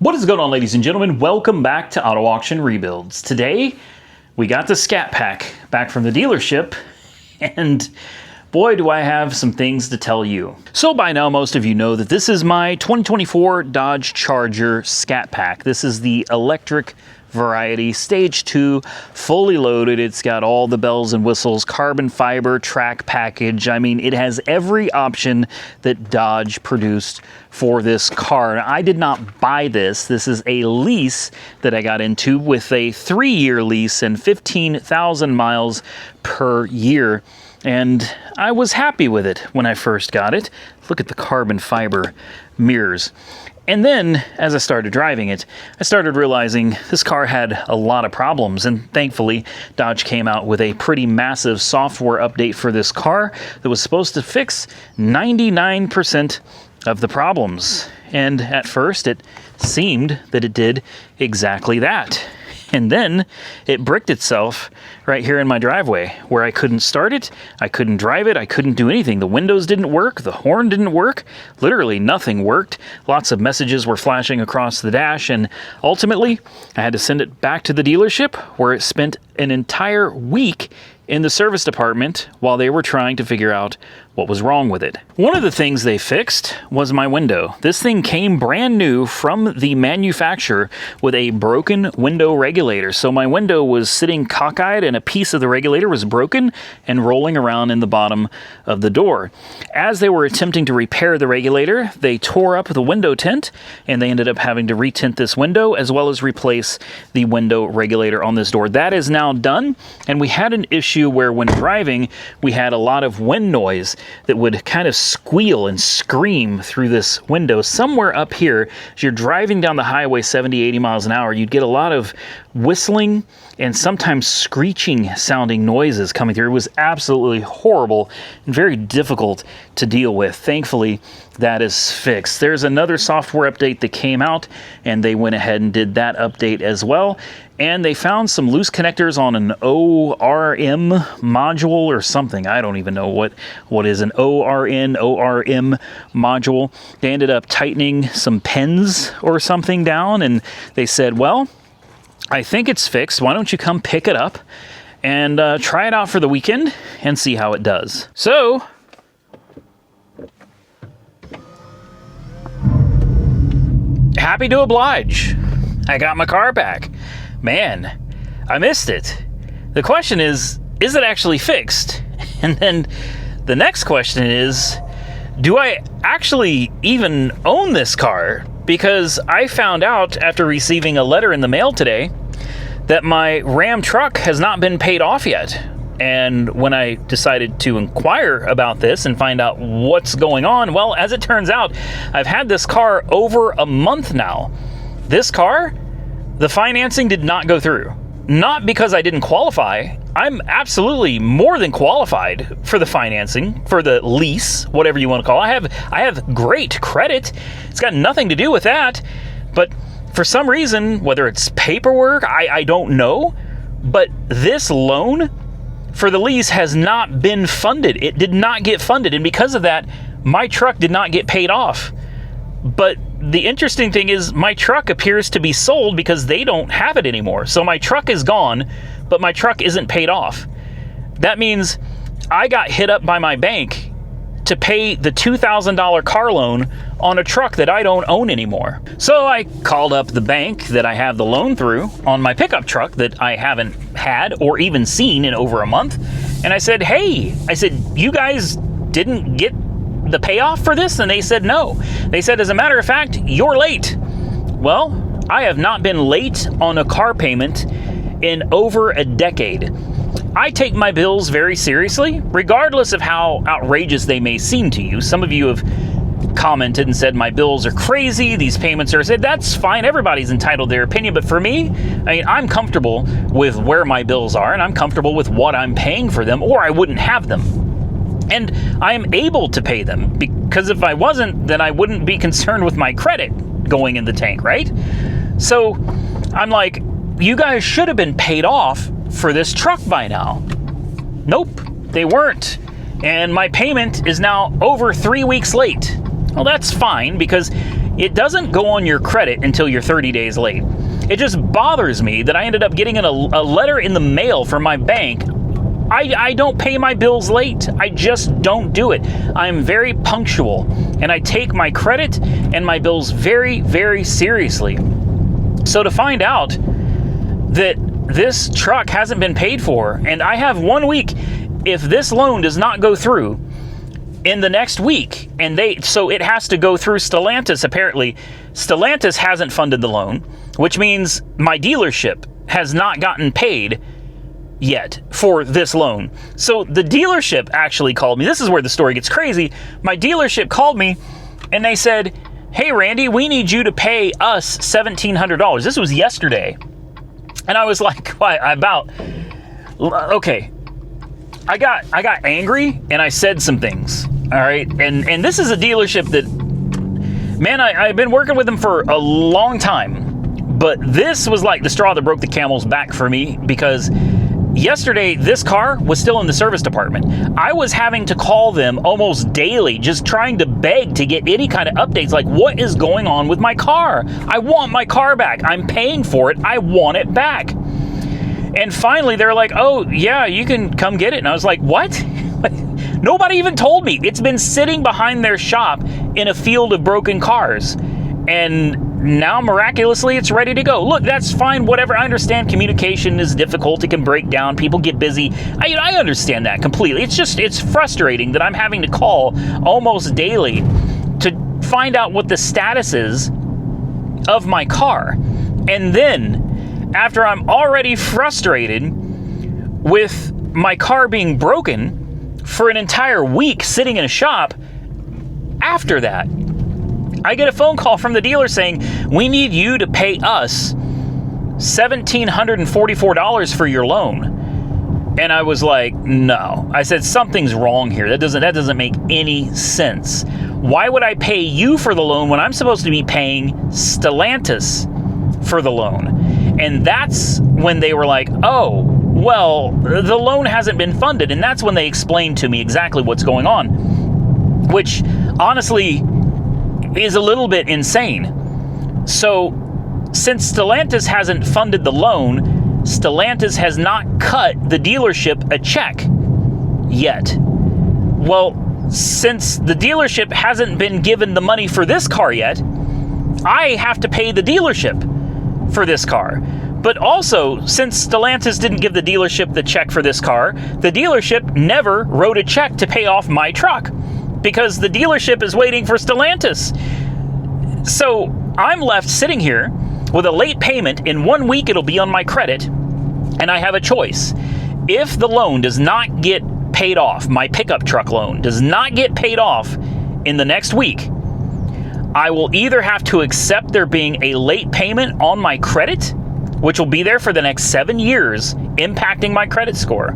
What is going on, ladies and gentlemen? Welcome back to Auto Auction Rebuilds. Today, we got the Scat Pack back from the dealership, and boy, do I have some things to tell you. So by now, most of you know that this is my 2024 Dodge Charger Scat Pack. This is the electric variety, stage 2, fully loaded. It's got all the bells and whistles, carbon fiber track package. I mean, it has every option that Dodge produced for this car. Now, I did not buy this. This is a lease that I got into with a 3-year lease and 15,000 miles per year. And I was happy with it when I first got it. Look at the carbon fiber mirrors. And then, as I started driving it, I started realizing this car had a lot of problems, and thankfully, Dodge came out with a pretty massive software update for this car that was supposed to fix 99% of the problems. And at first, it seemed that it did exactly that. And then it bricked itself right here in my driveway where I couldn't start it, I couldn't drive it, I couldn't do anything. The windows didn't work, the horn didn't work, literally nothing worked. Lots of messages were flashing across the dash, and ultimately I had to send it back to the dealership where it spent an entire week in the service department while they were trying to figure out what was wrong with it. One of the things they fixed was my window. This thing came brand new from the manufacturer with a broken window regulator. So my window was sitting cockeyed and a piece of the regulator was broken and rolling around in the bottom of the door. As they were attempting to repair the regulator, they tore up the window tint and they ended up having to retint this window as well as replace the window regulator on this door. That is now done, and we had an issue where when driving, we had a lot of wind noise that would kind of squeal and scream through this window. Somewhere up here, as you're driving down the highway 70, 80 miles an hour, you'd get a lot of whistling and sometimes screeching sounding noises coming through. It was absolutely horrible and very difficult to deal with. Thankfully, that is fixed. There's another software update that came out, and they went ahead and did that update as well. And they found some loose connectors on an ORM module or something. I don't even know what is an ORM module. They ended up tightening some pins or something down, and they said, well, I think it's fixed. Why don't you come pick it up and try it out for the weekend and see how it does. So, happy to oblige. I got my car back. Man, I missed it. The question is it actually fixed? And then the next question is, do I actually even own this car? Because I found out after receiving a letter in the mail today that my Ram truck has not been paid off yet. And when I decided to inquire about this and find out what's going on, well, as it turns out, I've had this car over a month now. This car, the financing did not go through. Not because I didn't qualify. I'm absolutely more than qualified for the financing, for the lease, whatever you want to call it. I have great credit. It's got nothing to do with that. But for some reason, whether it's paperwork, I don't know, but this loan for the lease has not been funded. It did not get funded, and because of that, my truck did not get paid off. But the interesting thing is my truck appears to be sold because they don't have it anymore. So my truck is gone, but my truck isn't paid off. That means I got hit up by my bank to pay the $2,000 car loan on a truck that I don't own anymore. So I called up the bank that I have the loan through on my pickup truck that I haven't had or even seen in over a month. And I said, hey, you guys didn't get the payoff for this? And they said no. They said, as a matter of fact, you're late. Well, I have not been late on a car payment in over a decade. I take my bills very seriously, regardless of how outrageous they may seem to you. Some of you have commented and said my bills are crazy, these payments are... I said, that's fine, everybody's entitled to their opinion, but for me, I'm comfortable with where my bills are, and I'm comfortable with what I'm paying for them, or I wouldn't have them. And I'm able to pay them, because if I wasn't, then I wouldn't be concerned with my credit going in the tank, right? So I'm like, you guys should have been paid off for this truck by now. Nope, they weren't. And my payment is now over 3 weeks late. Well, that's fine, because it doesn't go on your credit until you're 30 days late. It just bothers me that I ended up getting a letter in the mail from my bank. I don't pay my bills late. I just don't do it. I'm very punctual, and I take my credit and my bills very, very seriously. So to find out that this truck hasn't been paid for, and I have 1 week, if this loan does not go through in the next week, so it has to go through Stellantis. Apparently, Stellantis hasn't funded the loan, which means my dealership has not gotten paid yet for this loan. So the dealership actually called me. This is where the story gets crazy. My dealership called me and they said, "Hey Randy, we need you to pay us $1,700. This was yesterday. And I was like, "Why? Okay." I got angry and I said some things. All right. And this is a dealership that, man, I've been working with them for a long time. But this was like the straw that broke the camel's back for me, because yesterday, this car was still in the service department. I was having to call them almost daily, just trying to beg to get any kind of updates, like, what is going on with my car? I want my car back. I'm paying for it. I want it back. And finally, they're like, "Oh, yeah, you can come get it." And I was like, "What?" Nobody even told me. It's been sitting behind their shop in a field of broken cars. And now, miraculously, it's ready to go. Look, that's fine, whatever. I understand communication is difficult. It can break down. People get busy. I understand that completely. It's frustrating that I'm having to call almost daily to find out what the status is of my car. And then, after I'm already frustrated with my car being broken for an entire week sitting in a shop, after that, I get a phone call from the dealer saying, "We need you to pay us $1,744 for your loan." And I was like, "No." I said, "Something's wrong here. That doesn't make any sense. Why would I pay you for the loan when I'm supposed to be paying Stellantis for the loan?" And that's when they were like, "Oh, well, the loan hasn't been funded." And that's when they explained to me exactly what's going on, which honestly is a little bit insane. So since Stellantis hasn't funded the loan, Stellantis has not cut the dealership a check yet. Well, since the dealership hasn't been given the money for this car yet, I have to pay the dealership for this car. But also, since Stellantis didn't give the dealership the check for this car, the dealership never wrote a check to pay off my truck, because the dealership is waiting for Stellantis. So I'm left sitting here with a late payment. In 1 week, it'll be on my credit, and I have a choice. If the loan does not get paid off, my pickup truck loan does not get paid off in the next week, I will either have to accept there being a late payment on my credit, which will be there for the next 7 years, impacting my credit score,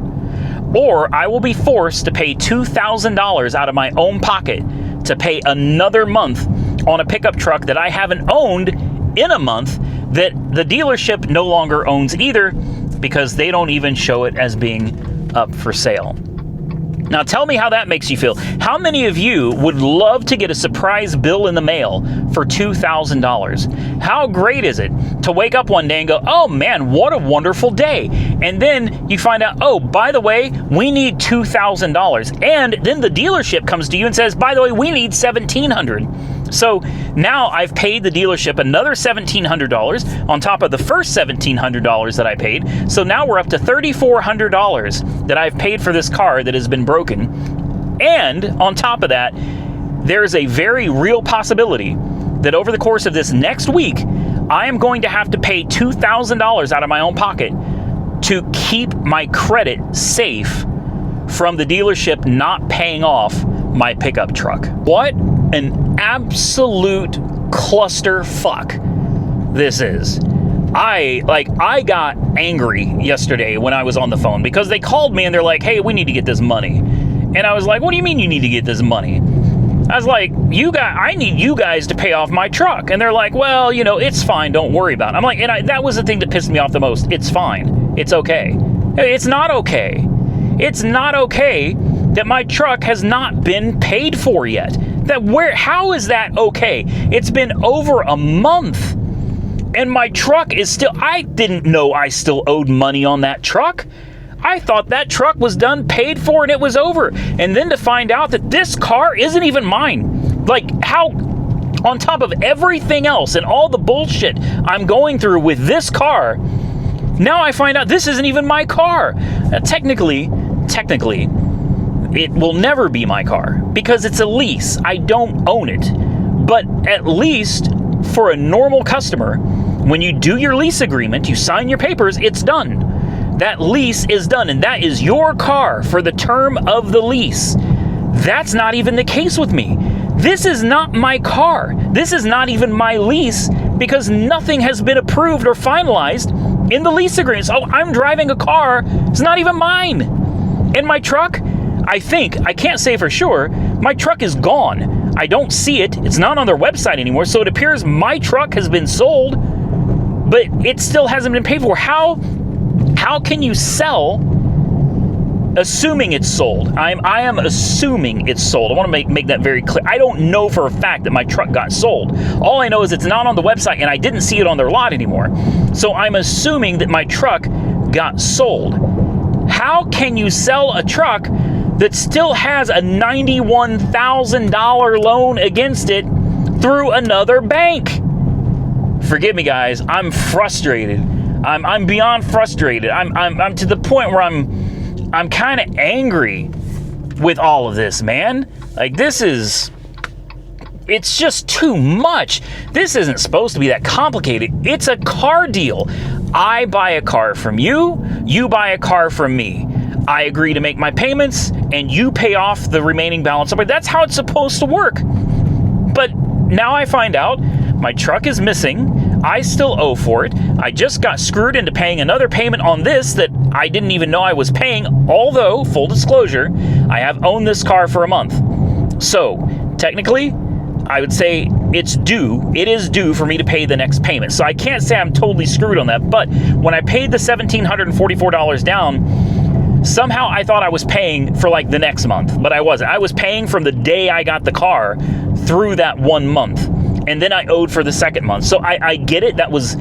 or I will be forced to pay $2,000 out of my own pocket to pay another month on a pickup truck that I haven't owned in a month, that the dealership no longer owns either, because they don't even show it as being up for sale. Now tell me how that makes you feel. How many of you would love to get a surprise bill in the mail for $2,000? How great is it to wake up one day and go, "Oh man, what a wonderful day." And then you find out, "Oh, by the way, we need $2,000. And then the dealership comes to you and says, "By the way, we need $1,700. So now I've paid the dealership another $1,700 on top of the first $1,700 that I paid. So now we're up to $3,400 that I've paid for this car that has been broken. And on top of that, there is a very real possibility that over the course of this next week, I am going to have to pay $2,000 out of my own pocket to keep my credit safe from the dealership not paying off my pickup truck." What an absolute clusterfuck this is. I got angry yesterday when I was on the phone, because they called me and they're like, "Hey, we need to get this money." And I was like, "What do you mean you need to get this money?" I was like, I need you guys to pay off my truck. And they're like, "Well, it's fine. Don't worry about it." I'm like, that was the thing that pissed me off the most. It's fine. It's okay. It's not okay. It's not okay that my truck has not been paid for yet. How is that okay? It's been over a month and my truck is still, I didn't know I still owed money on that truck. I thought that truck was done, paid for, and it was over. And then to find out that this car isn't even mine. Like, how, on top of everything else and all the bullshit I'm going through with this car, now I find out this isn't even my car. Technically, it will never be my car because it's a lease. I don't own it. But at least for a normal customer, when you do your lease agreement, you sign your papers, it's done. That lease is done, and that is your car for the term of the lease. That's not even the case with me. This is not my car. This is not even my lease because nothing has been approved or finalized in the lease agreement. So I'm driving a car, it's not even mine. And my truck, I can't say for sure, my truck is gone. I don't see it. It's not on their website anymore, so it appears my truck has been sold, but it still hasn't been paid for. How can you sell assuming it's sold? I am assuming it's sold. I want to make that very clear. I don't know for a fact that my truck got sold. All I know is it's not on the website and I didn't see it on their lot anymore. So I'm assuming that my truck got sold. How can you sell a truck that still has a $91,000 loan against it through another bank? Forgive me, guys. I'm frustrated. I'm beyond frustrated. I'm to the point where I'm kind of angry with all of this, man. Like, it's just too much. This isn't supposed to be that complicated. It's a car deal. I buy a car from you, you buy a car from me. I agree to make my payments, and you pay off the remaining balance. But that's how it's supposed to work. But now I find out my truck is missing. I still owe for it. I just got screwed into paying another payment on this that I didn't even know I was paying, although, full disclosure, I have owned this car for a month. So, technically, I would say it's due. It is due for me to pay the next payment. So I can't say I'm totally screwed on that, but when I paid the $1,744 down, somehow I thought I was paying for like the next month, but I wasn't. I was paying from the day I got the car through that 1 month. And then I owed for the second month. So I get it. That was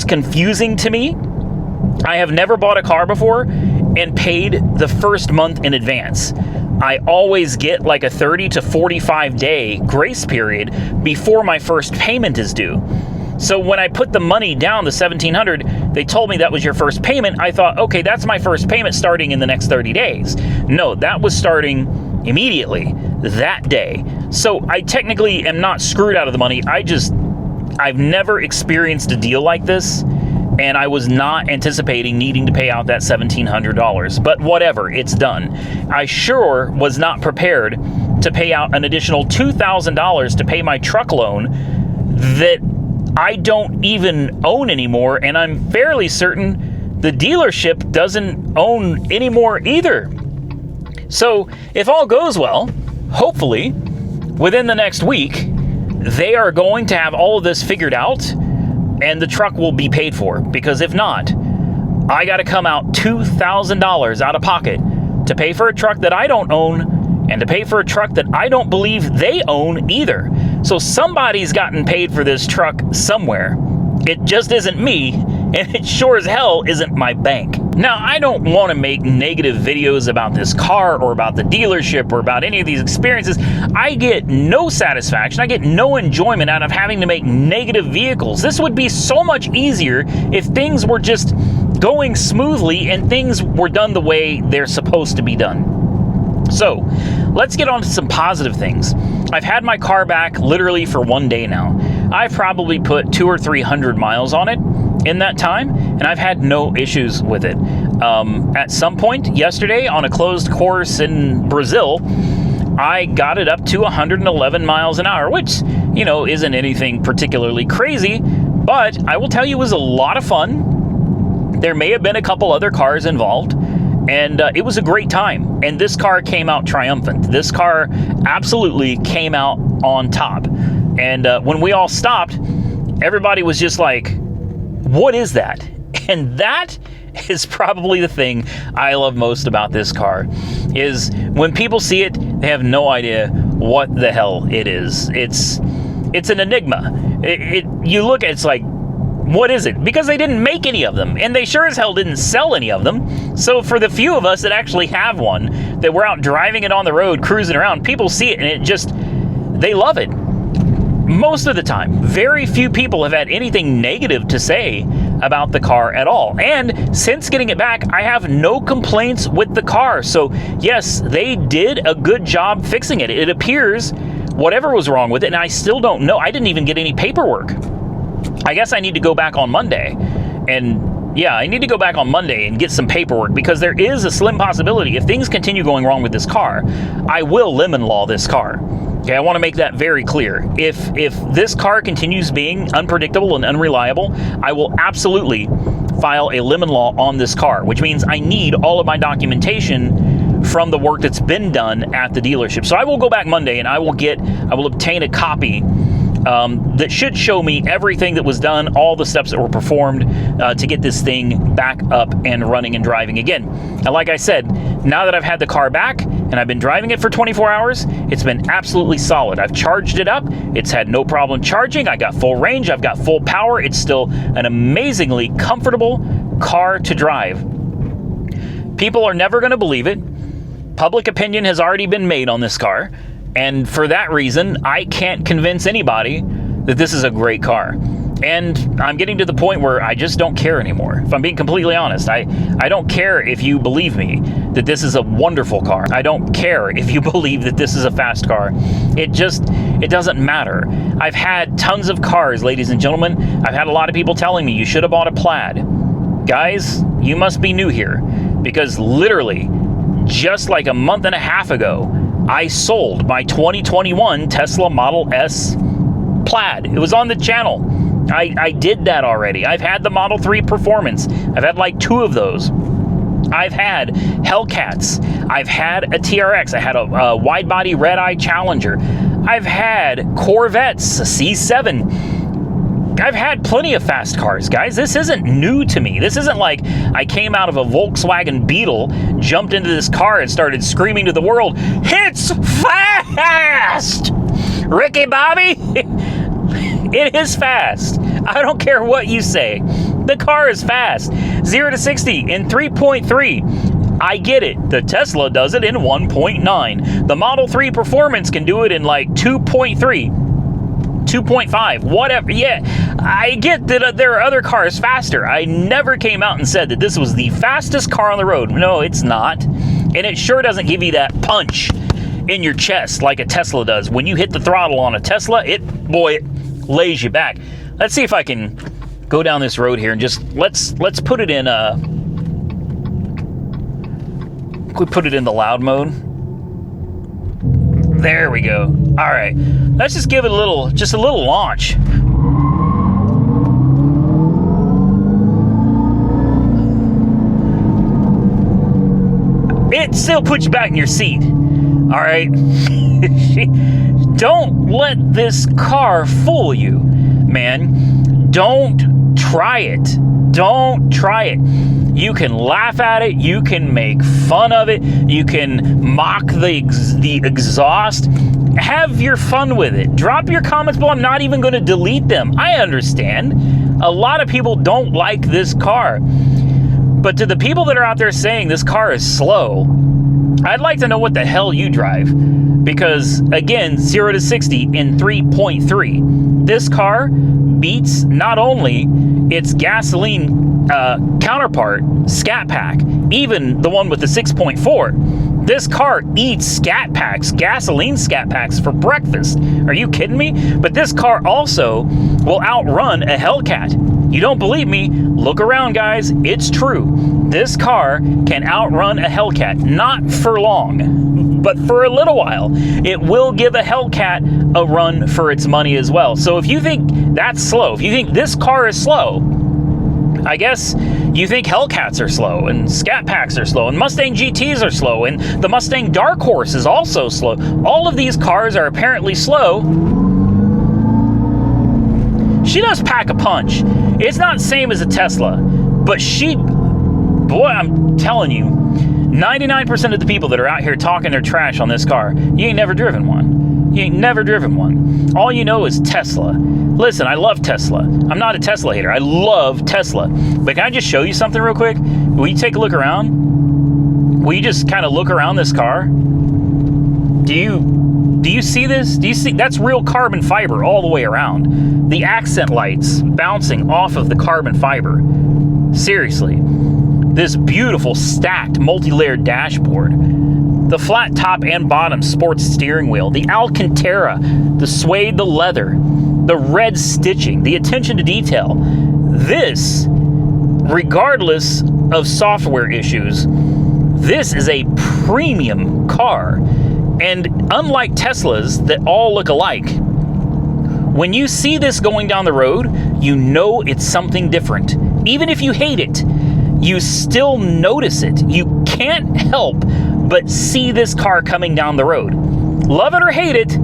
confusing to me. I have never bought a car before and paid the first month in advance. I always get like a 30 to 45 day grace period before my first payment is due. So when I put the money down, the $1,700, they told me that was your first payment. I thought, okay, that's my first payment starting in the next 30 days. No, that was starting immediately that day. So I technically am not screwed out of the money. I've never experienced a deal like this, and I was not anticipating needing to pay out that $1,700. But whatever, it's done. I sure was not prepared to pay out an additional $2,000 to pay my truck loan that I don't even own anymore, and I'm fairly certain the dealership doesn't own anymore either. So if all goes well, hopefully within the next week, they are going to have all of this figured out and the truck will be paid for. Because if not, I got to come out $2,000 out of pocket to pay for a truck that I don't own and to pay for a truck that I don't believe they own either. So somebody's gotten paid for this truck somewhere. It just isn't me, and it sure as hell isn't my bank. Now, I don't want to make negative videos about this car or about the dealership or about any of these experiences. I get no satisfaction. I get no enjoyment out of having to make negative vehicles. This would be so much easier if things were just going smoothly and things were done the way they're supposed to be done. So, let's get on to some positive things. I've had my car back literally for 1 day now. I've probably put 200 or 300 miles on it in that time, and I've had no issues with it. At some point yesterday on a closed course in Brazil, I got it up to 111 miles an hour, which, isn't anything particularly crazy, but I will tell you it was a lot of fun. There may have been a couple other cars involved, and it was a great time. And this car came out triumphant. This car absolutely came out on top. And when we all stopped, everybody was just like, what is that? And that is probably the thing I love most about this car, is when people see it, they have no idea what the hell it is. It's an enigma. You look at it's like, what is it? Because they didn't make any of them, and they sure as hell didn't sell any of them. So for the few of us that actually have one, that we're out driving it on the road, cruising around, people see it and they love it. Most of the time, very few people have had anything negative to say about the car at all. And since getting it back, I have no complaints with the car. So yes, they did a good job fixing it. It appears whatever was wrong with it, and I still don't know. I didn't even get any paperwork. I guess I need to go back on Monday. And yeah, I need to go back on Monday and get some paperwork, because there is a slim possibility if things continue going wrong with this car, I will lemon law this car. Okay, I want to make that very clear. If this car continues being unpredictable and unreliable, I will absolutely file a lemon law on this car, which means I need all of my documentation from the work that's been done at the dealership. So I will go back Monday and I will obtain a copy that should show me everything that was done, all the steps that were performed to get this thing back up and running and driving again. And like I said, now that I've had the car back and I've been driving it for 24 hours, it's been absolutely solid. I've charged it up. It's had no problem charging. I got full range. I've got full power. It's still an amazingly comfortable car to drive. People are never going to believe it. Public opinion has already been made on this car. And for that reason, I can't convince anybody that this is a great car. And I'm getting to the point where I just don't care anymore. If I'm being completely honest, I don't care if you believe me that this is a wonderful car. I don't care if you believe that this is a fast car. It doesn't matter. I've had tons of cars, ladies and gentlemen. I've had a lot of people telling me you should have bought a Plaid. Guys, you must be new here, because literally just like a month and a half ago, I sold my 2021 Tesla Model S Plaid. It was on the channel. I did that already. I've had the Model 3 Performance. I've had like 2 of those. I've had Hellcats. I've had a TRX. I had a wide-body red-eye Challenger. I've had Corvettes, a C7. I've had plenty of fast cars, guys. This isn't new to me. This isn't like I came out of a Volkswagen Beetle, jumped into this car, and started screaming to the world, "It's fast!" Ricky Bobby, it is fast. I don't care what you say. The car is fast. 0 to 60 in 3.3. I get it. The Tesla does it in 1.9. The Model 3 Performance can do it in like 2.3. 2.5, whatever. Yeah, I get that there are other cars faster. I never came out and said that this was the fastest car on the road. No, it's not. And it sure doesn't give you that punch in your chest like a Tesla does. When you hit the throttle on a Tesla, it lays you back. Let's see if I can go down this road here and just let's put it in we put it in the loud mode. There we go. All right, let's just give it a little launch. It still puts you back in your seat. All right. Don't let this car fool you, man. Don't try it. Don't try it. You can laugh at it. You can make fun of it. You can mock the exhaust. Have your fun with it. Drop your comments below. I'm not even going to delete them. I understand. A lot of people don't like this car. But to the people that are out there saying this car is slow, I'd like to know what the hell you drive. Because, again, 0 to 60 in 3.3. This car beats not only its gasoline counterpart, Scat Pack, even the one with the 6.4. This car eats Scat Packs, gasoline Scat Packs, for breakfast. Are you kidding me? But this car also will outrun a Hellcat. You don't believe me? Look around, guys. It's true. This car can outrun a Hellcat. Not for long, but for a little while. It will give a Hellcat a run for its money as well. So if you think that's slow, if you think this car is slow, I guess you think Hellcats are slow, and Scat Packs are slow, and Mustang GTs are slow, and the Mustang Dark Horse is also slow. All of these cars are apparently slow. She does pack a punch. It's not the same as a Tesla, but boy, I'm telling you, 99% of the people that are out here talking their trash on this car, you ain't never driven one. You ain't never driven one. All you know is Tesla. Listen, I love Tesla. I'm not a Tesla hater. I love Tesla. But can I just show you something real quick? Will you take a look around? Will you just kind of look around this car? Do you see this? Do you see? That's real carbon fiber all the way around. The accent lights bouncing off of the carbon fiber. Seriously. This beautiful stacked multi-layered dashboard. The flat top and bottom sports steering wheel. The Alcantara. The suede, the leather. The red stitching. The attention to detail. This, regardless of software issues, this is a premium car. And unlike Teslas that all look alike, when you see this going down the road, you know it's something different. Even if you hate it, you still notice it. You can't help but see this car coming down the road. Love it or hate it,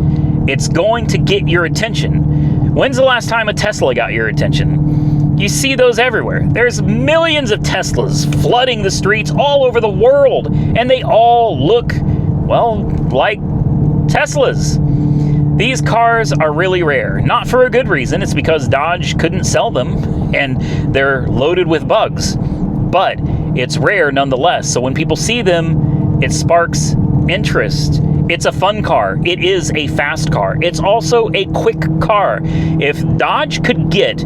it's going to get your attention. When's the last time a Tesla got your attention? You see those everywhere. There's millions of Teslas flooding the streets all over the world, and they all look, well, like Teslas. These cars are really rare. Not for a good reason. It's because Dodge couldn't sell them, and they're loaded with bugs. But it's rare nonetheless. So when people see them, it sparks interest. It's a fun car. It is a fast car. It's also a quick car. If Dodge could get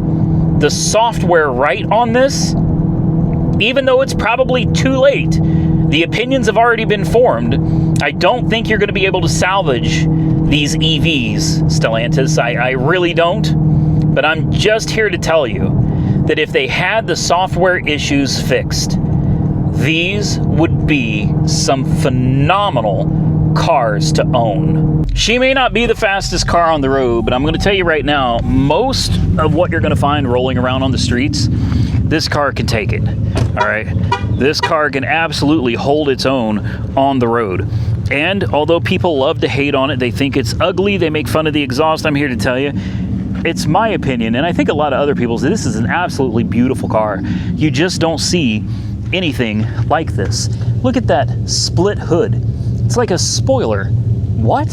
the software right on this, even though it's probably too late, the opinions have already been formed. I don't think you're going to be able to salvage these EVs, Stellantis. I really don't. But I'm just here to tell you that if they had the software issues fixed, these would be some phenomenal cars to own. She may not be the fastest car on the road, but I'm going to tell you right now, most of what you're going to find rolling around on the streets, this car can take it. All right, this car can absolutely hold its own on the road. And although people love to hate on it, they think it's ugly, they make fun of the exhaust, I'm here to tell you, it's my opinion, and I think a lot of other people's, this is an absolutely beautiful car. You just don't see anything like this. Look at that split hood. It's like a spoiler. What?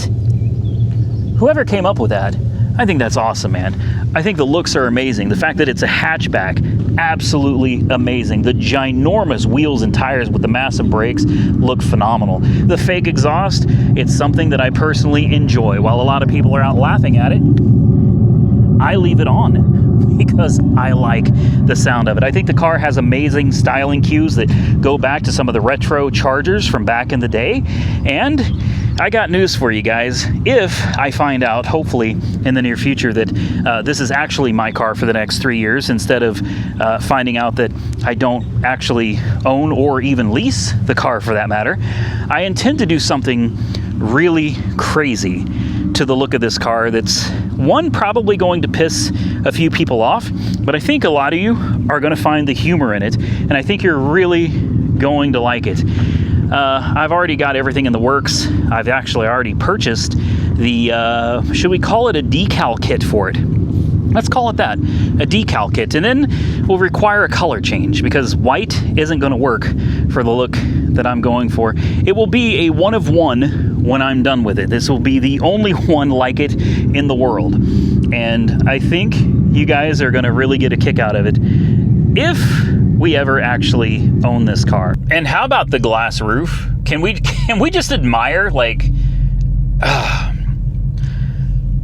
Whoever came up with that, I think that's awesome, man. I think the looks are amazing. The fact that it's a hatchback, absolutely amazing. The ginormous wheels and tires with the massive brakes look phenomenal. The fake exhaust, it's something that I personally enjoy. While a lot of people are out laughing at it, I leave it on because I like the sound of it. I think the car has amazing styling cues that go back to some of the retro Chargers from back in the day. And I got news for you guys. If I find out, hopefully in the near future, that this is actually my car for the next 3 years, instead of finding out that I don't actually own or even lease the car for that matter, I intend to do something really crazy to the look of this car that's, one, probably going to piss a few people off, but I think a lot of you are going to find the humor in it, and I think you're really going to like it. I've already got everything in the works. I've actually already purchased the, should we call it a decal kit for it? Let's call it that, a decal kit. And then we'll require a color change because white isn't going to work for the look that I'm going for. It will be a one of one when I'm done with it. This will be the only one like it in the world. And I think you guys are going to really get a kick out of it if we ever actually own this car. And how about the glass roof? Can we just admire, like,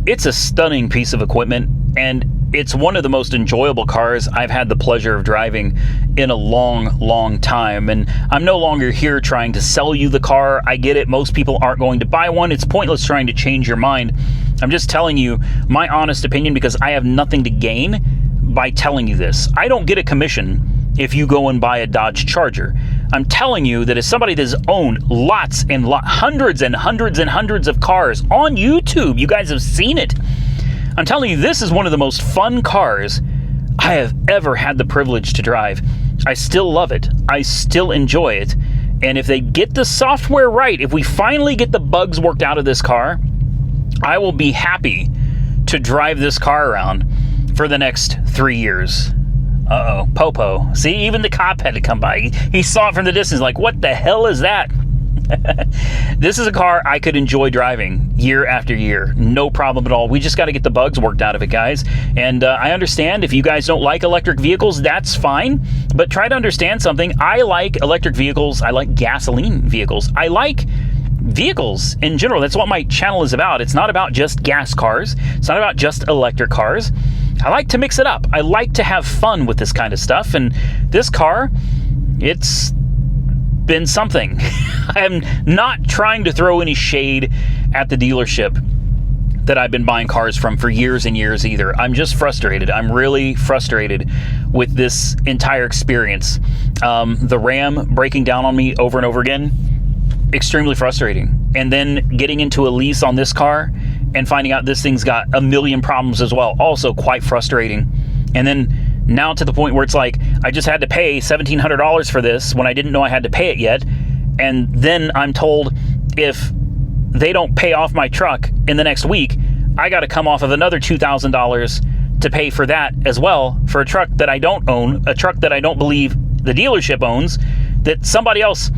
it's a stunning piece of equipment, and it's one of the most enjoyable cars I've had the pleasure of driving in a long, long time. And I'm no longer here trying to sell you the car. I get it. Most people aren't going to buy one. It's pointless trying to change your mind. I'm just telling you my honest opinion because I have nothing to gain by telling you this. I don't get a commission if you go and buy a Dodge Charger. I'm telling you that as somebody that's owned lots and hundreds and hundreds and hundreds of cars on YouTube, you guys have seen it. I'm telling you, this is one of the most fun cars I have ever had the privilege to drive. I still love it. I still enjoy it. And if they get the software right, if we finally get the bugs worked out of this car, I will be happy to drive this car around for the next 3 years. Uh-oh, Popo. See, even the cop had to come by. He saw it from the distance like, what the hell is that? This is a car I could enjoy driving year after year. No problem at all. We just got to get the bugs worked out of it, guys. And I understand if you guys don't like electric vehicles, that's fine. But try to understand something. I like electric vehicles. I like gasoline vehicles. I like vehicles in general. That's what my channel is about. It's not about just gas cars. It's not about just electric cars. I like to mix it up. I like to have fun with this kind of stuff. And this car, it's been something. I'm not trying to throw any shade at the dealership that I've been buying cars from for years and years either. I'm just frustrated. I'm really frustrated with this entire experience. The Ram breaking down on me over and over again, extremely frustrating. And then getting into a lease on this car and finding out this thing's got a million problems as well, also quite frustrating. And then now to the point where it's like, I just had to pay $1,700 for this when I didn't know I had to pay it yet. And then I'm told if they don't pay off my truck in the next week, I got to come off of another $2,000 to pay for that as well, for a truck that I don't own, a truck that I don't believe the dealership owns, that somebody else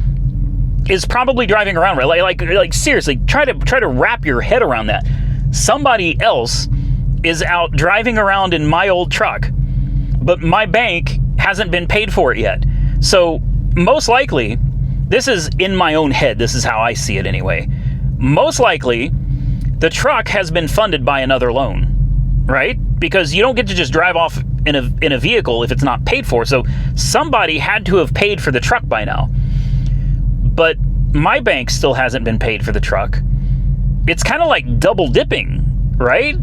is probably driving around. Like seriously, try to wrap your head around that. Somebody else is out driving around in my old truck, but my bank hasn't been paid for it yet. So most likely, this is in my own head. This is how I see it anyway. Most likely, the truck has been funded by another loan, right? Because you don't get to just drive off in a vehicle if it's not paid for. So somebody had to have paid for the truck by now. But my bank still hasn't been paid for the truck. It's kind of like double dipping, right?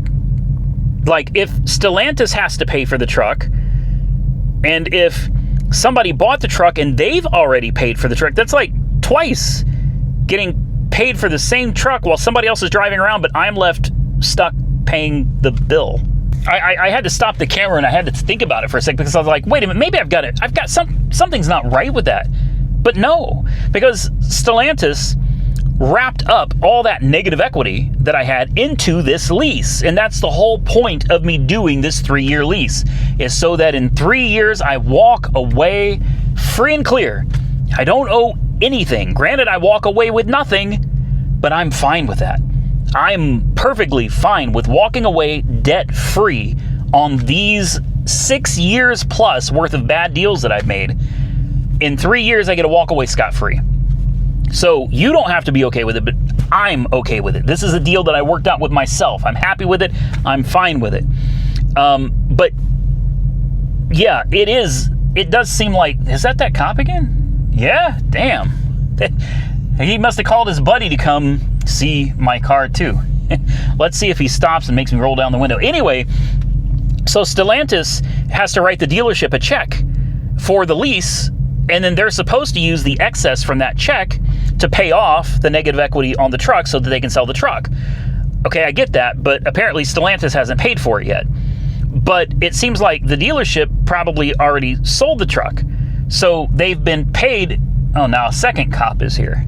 Like if Stellantis has to pay for the truck, and if somebody bought the truck and they've already paid for the truck, that's like twice getting paid for the same truck while somebody else is driving around, but I'm left stuck paying the bill. I had to stop the camera and I had to think about it for a second, because I was like, wait a minute, maybe I've got something's not right with that. But no, because Stellantis wrapped up all that negative equity that I had into this lease. And that's the whole point of me doing this 3-year lease, is so that in 3 years I walk away free and clear. I don't owe anything. Granted, I walk away with nothing, but I'm fine with that. I'm perfectly fine with walking away debt-free on these 6 years plus worth of bad deals that I've made. In 3 years, I get to walk away scot-free. So you don't have to be okay with it, but I'm okay with it. This is a deal that I worked out with myself. I'm happy with it. I'm fine with it. But yeah, it does seem like, is that cop again? Yeah, damn. He must have called his buddy to come see my car too. Let's see if he stops and makes me roll down the window. Anyway, so Stellantis has to write the dealership a check for the lease, and then they're supposed to use the excess from that check to pay off the negative equity on the truck so that they can sell the truck. Okay, I get that, but apparently Stellantis hasn't paid for it yet. But it seems like the dealership probably already sold the truck. So they've been paid. Oh, now a second cop is here.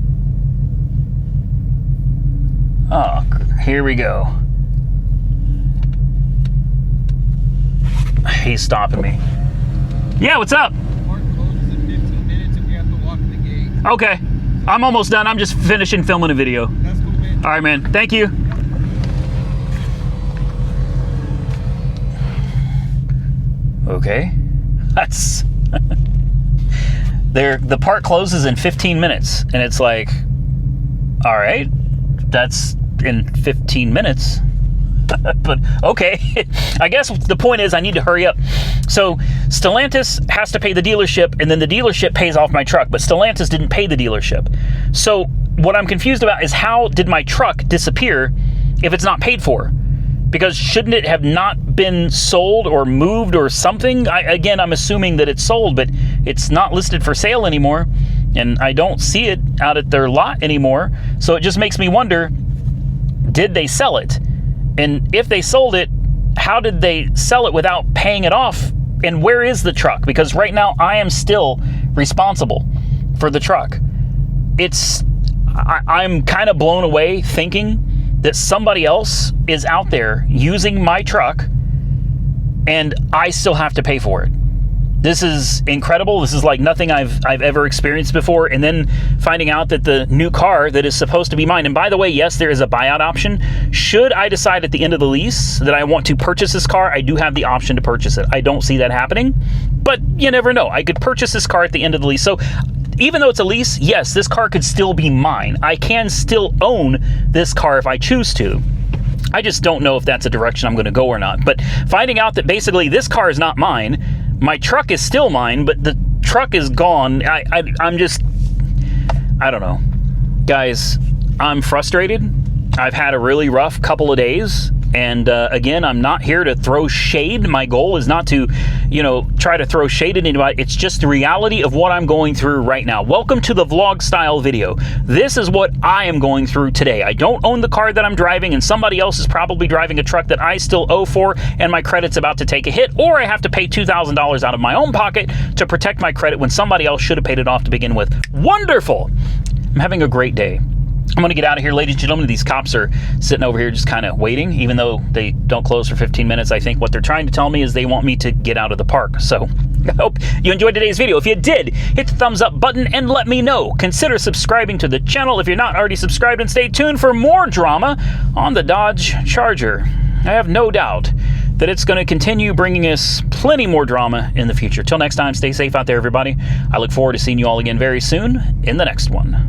Oh, here we go. He's stopping me. Yeah, what's up? Park closes in 15 minutes and we have to walk to the gate. Okay. I'm almost done. I'm just finishing filming a video. That's cool, man. All right, man. Thank you. Okay. That's... the park closes in 15 minutes. And it's like, all right, that's in 15 minutes. But okay, I guess the point is I need to hurry up. So Stellantis has to pay the dealership, and then the dealership pays off my truck, but Stellantis didn't pay the dealership. So what I'm confused about is, how did my truck disappear if it's not paid for? Because shouldn't it have not been sold or moved or something? Again, I'm assuming that it's sold, but it's not listed for sale anymore, and I don't see it out at their lot anymore. So it just makes me wonder, did they sell it? And if they sold it, how did they sell it without paying it off? And where is the truck? Because right now I am still responsible for the truck. I'm kind of blown away thinking that somebody else is out there using my truck and I still have to pay for it. This is incredible. This is like nothing I've ever experienced before. And then finding out that the new car that is supposed to be mine, and by the way, yes, there is a buyout option. Should I decide at the end of the lease that I want to purchase this car, I do have the option to purchase it. I don't see that happening, but you never know. I could purchase this car at the end of the lease. So even though it's a lease, yes, this car could still be mine. I can still own this car if I choose to. I just don't know if that's a direction I'm going to go or not. But finding out that basically this car is not mine, my truck is still mine, but the truck is gone. I'm just, I don't know. Guys, I'm frustrated. I've had a really rough couple of days. And again, I'm not here to throw shade. My goal is not to, try to throw shade at anybody. It's just the reality of what I'm going through right now. Welcome to the vlog style video. This is what I am going through today. I don't own the car that I'm driving, and somebody else is probably driving a truck that I still owe for, and my credit's about to take a hit, or I have to pay $2,000 out of my own pocket to protect my credit when somebody else should have paid it off to begin with. Wonderful! I'm having a great day. I'm going to get out of here, ladies and gentlemen. These cops are sitting over here just kind of waiting, even though they don't close for 15 minutes. I think what they're trying to tell me is they want me to get out of the park. So I hope you enjoyed today's video. If you did, hit the thumbs up button and let me know. Consider subscribing to the channel if you're not already subscribed, and stay tuned for more drama on the Dodge Charger. I have no doubt that it's going to continue bringing us plenty more drama in the future. Till next time, stay safe out there, everybody. I look forward to seeing you all again very soon in the next one.